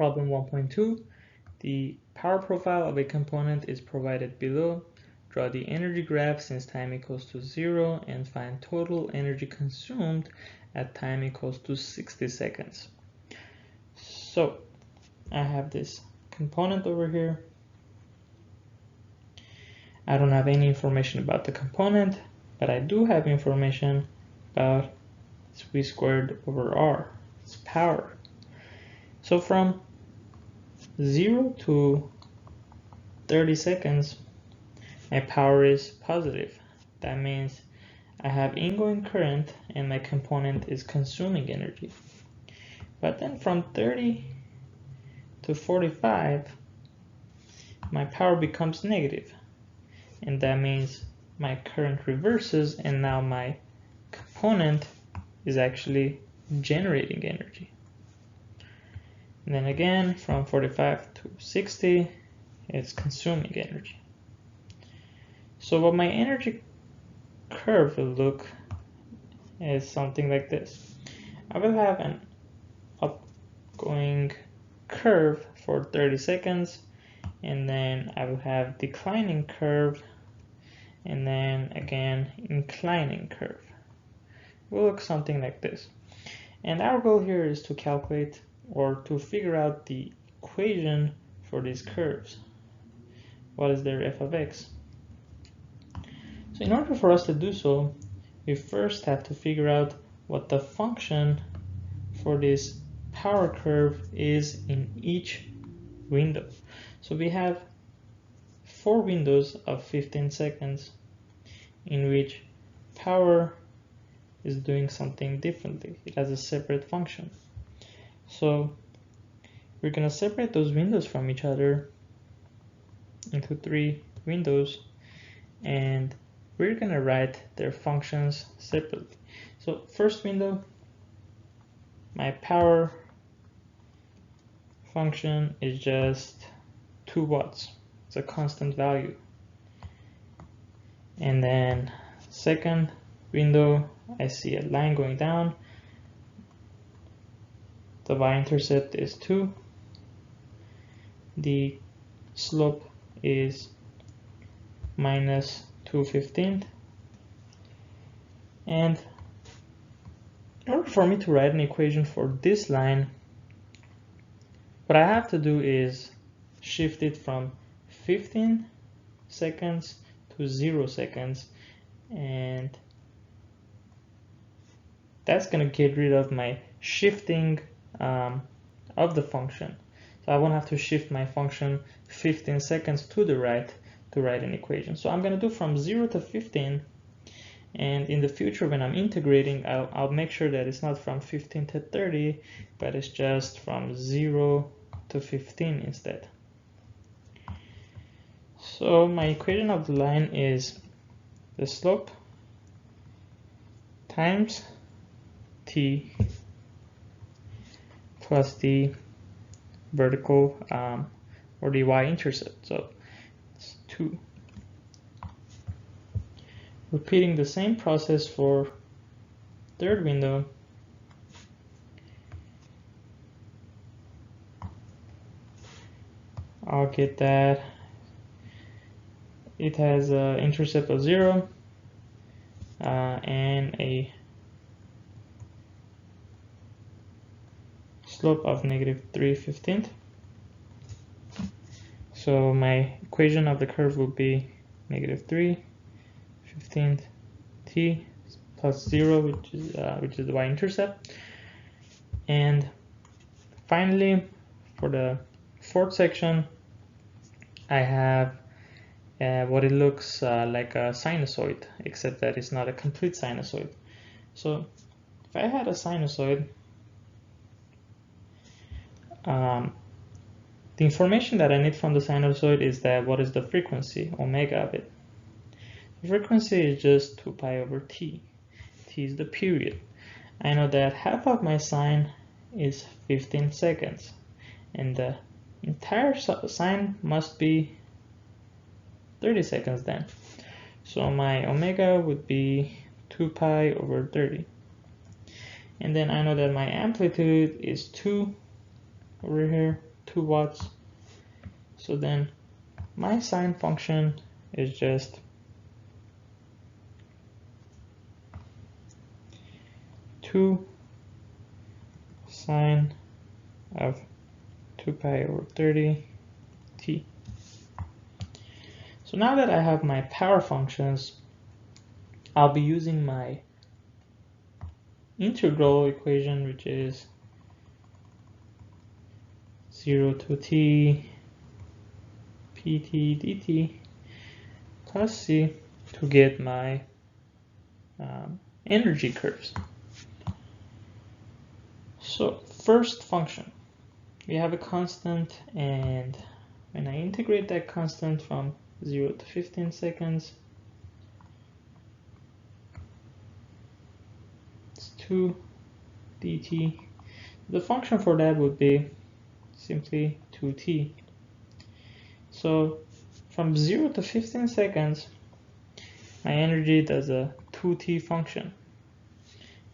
Problem 1.2. The power profile of a component is provided below. Draw the energy graph since time equals to 0 and find total energy consumed at time equals to 60 seconds. So I have this component over here. I don't have any information about the component, but I do have information about V squared over R, its power. So from 0 to 30 seconds, my power is positive. That means I have ingoing current and my component is consuming energy. But then from 30 to 45, my power becomes negative. And that means my current reverses and now my component is actually generating energy. And then again, from 45 to 60, it's consuming energy. So what my energy curve will look is something like this. I will have an upgoing curve for 30 seconds, and then I will have declining curve, and then again inclining curve. It will look something like this. And our goal here is to calculate or to figure out the equation for these curves. What is their f of x? So in order for us to do so, we first have to figure out what the function for this power curve is in each window. So we have 4 windows of 15 seconds in which power is doing something differently. It has a separate function. So we're going to separate those windows from each other into 3 windows, and we're going to write their functions separately. So first window, my power function is just 2 watts. It's a constant value. And then second window, I see a line going down. The y-intercept is 2. The slope is minus 2/15. And in order for me to write an equation for this line, what I have to do is shift it from 15 seconds to 0 seconds, and that's going to get rid of my shifting of the function. So I won't have to shift my function 15 seconds to the right to write an equation. So I'm going to do from 0 to 15, and in the future when I'm integrating, I'll make sure that it's not from 15 to 30, but it's just from 0 to 15 instead. So my equation of the line is the slope times t plus the vertical or the y-intercept. So it's 2. Repeating the same process for third window. I'll get that it has an intercept of 0 and a slope of negative 3/15. So my equation of the curve will be negative 3/15 t plus 0, which is the y-intercept. And finally, for the fourth section, I have what it looks like a sinusoid, except that it's not a complete sinusoid. So if I had a sinusoid, the information that I need from the sinusoid is that what is the frequency, omega of it. The frequency is just 2 pi over t. T is the period. I know that half of my sine is 15 seconds, and the entire sine must be 30 seconds then. So my omega would be 2 pi over 30. And then I know that my amplitude is 2 over here, 2 watts. So then my sine function is just two sine of 2 pi over 30 t. So now that I have my power functions, I'll be using my integral equation, which is 0 to t pt dt plus c to get my energy curves. So first function, we have a constant, and when I integrate that constant from 0 to 15 seconds, it's 2 dt. The function for that would be simply 2t. So from 0 to 15 seconds, my energy does a 2t function,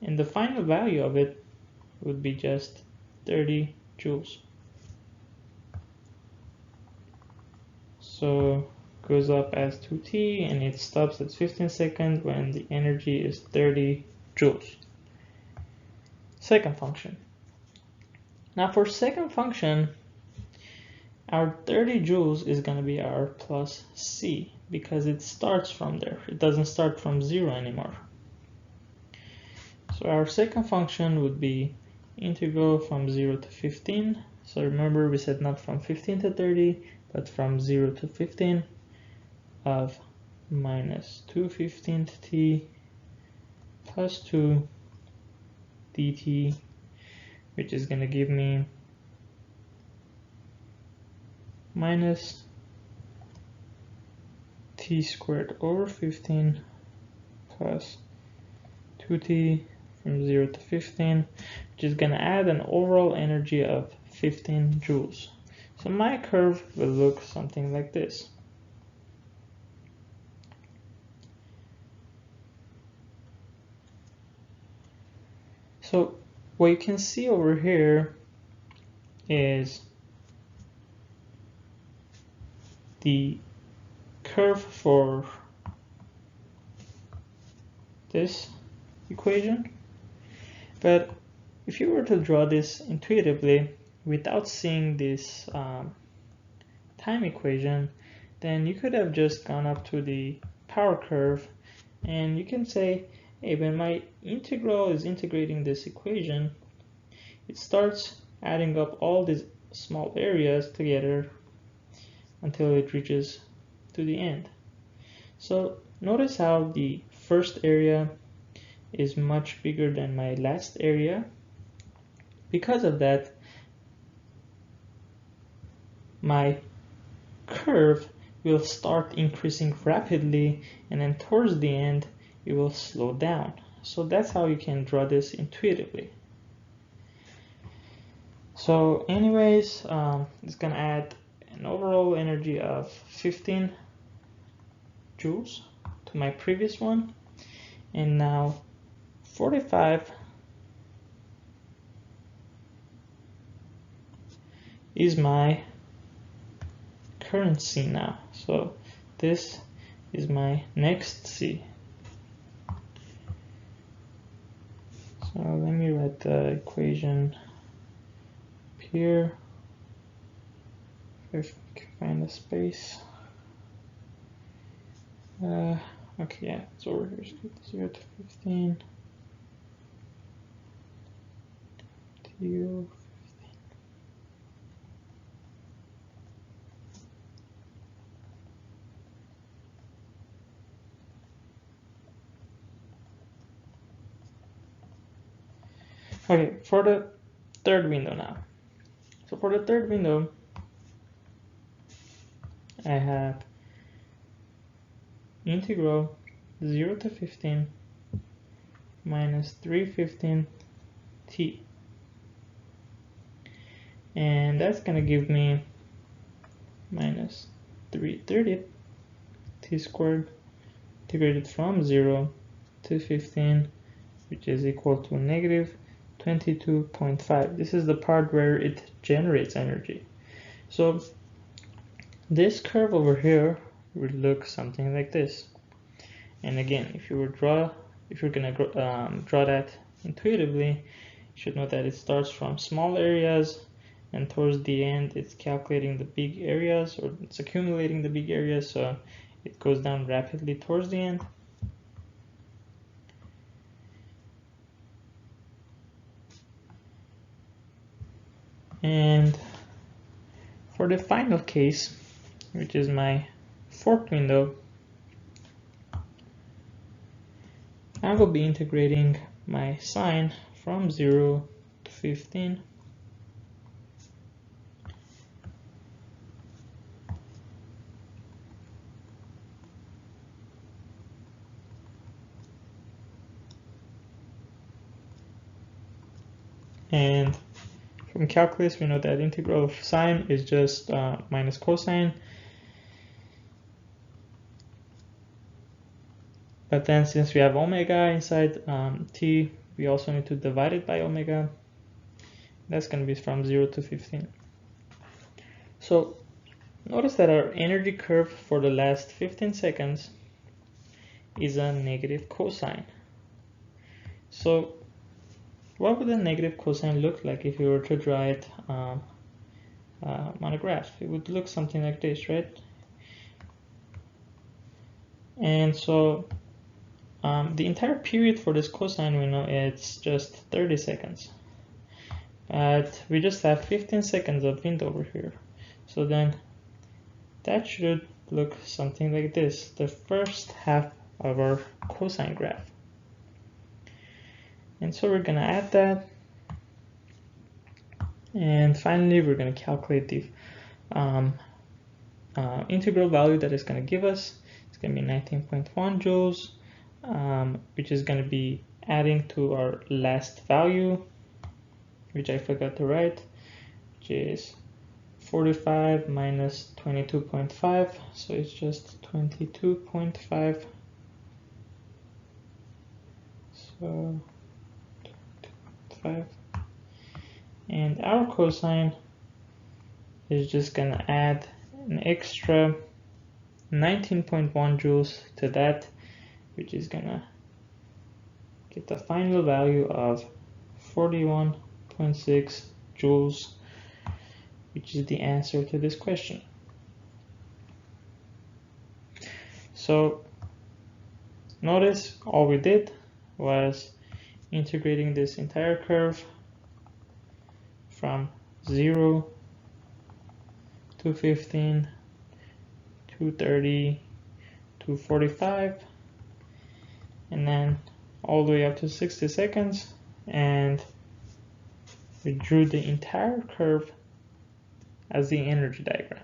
and the final value of it would be just 30 joules. So goes up as 2t, and it stops at 15 seconds when the energy is 30 joules. Second function. Now for second function, our 30 joules is going to be our plus c, because it starts from there. It doesn't start from 0 anymore. So our second function would be integral from 0 to 15. So remember, we said not from 15 to 30, but from 0 to 15 of minus 2/15 t plus 2 dt, which is going to give me minus t squared over 15 plus 2t from 0 to 15, which is going to add an overall energy of 15 joules. So my curve will look something like this. So what you can see over here is the curve for this equation, but if you were to draw this intuitively without seeing this time equation, then you could have just gone up to the power curve, and you can say, hey, when my integral is integrating this equation, it starts adding up all these small areas together until it reaches to the end. So notice how the first area is much bigger than my last area. Because of that, my curve will start increasing rapidly, and then towards the end it will slow down. So that's how you can draw this intuitively. So anyways, it's gonna add an overall energy of 15 joules to my previous one, and now 45 is my current C now. So this is my next C. So let me write the equation up here, if I can find a space. Okay, yeah, it's over here. So 0 to 15. To 15. Okay, for the third window now. So for the third window, I have integral 0 to 15 minus 3/15 t, and that's gonna give me minus 3/30 t squared integrated from 0 to 15, which is equal to negative 22.5. This is the part where it generates energy. So this curve over here would look something like this. And again, if you're gonna draw that intuitively, you should know that it starts from small areas, and towards the end it's calculating the big areas, or it's accumulating the big areas, so it goes down rapidly towards the end. And for the final case, which is my fork window, I will be integrating my sine from 0 to 15. And from calculus, we know that integral of sine is just minus cosine. But then since we have omega inside t, we also need to divide it by omega. That's going to be from 0 to 15. So notice that our energy curve for the last 15 seconds is a negative cosine. So what would a negative cosine look like if you were to draw it on a graph? It would look something like this, right? And so the entire period for this cosine, we know it's just 30 seconds. But we just have 15 seconds of wind over here. So then that should look something like this, the first half of our cosine graph. And so we're going to add that. And finally, we're going to calculate the integral value that it's going to give us. It's going to be 19.1 joules, which is going to be adding to our last value, which I forgot to write, which is 45 minus 22.5, so it's just 22.5. So 5. And our cosine is just gonna add an extra 19.1 joules to that, which is gonna get the final value of 41.6 joules, which is the answer to this question. So notice all we did was integrating this entire curve from 0 to 15 to 30 to 45, and then all the way up to 60 seconds, and we drew the entire curve as the energy diagram.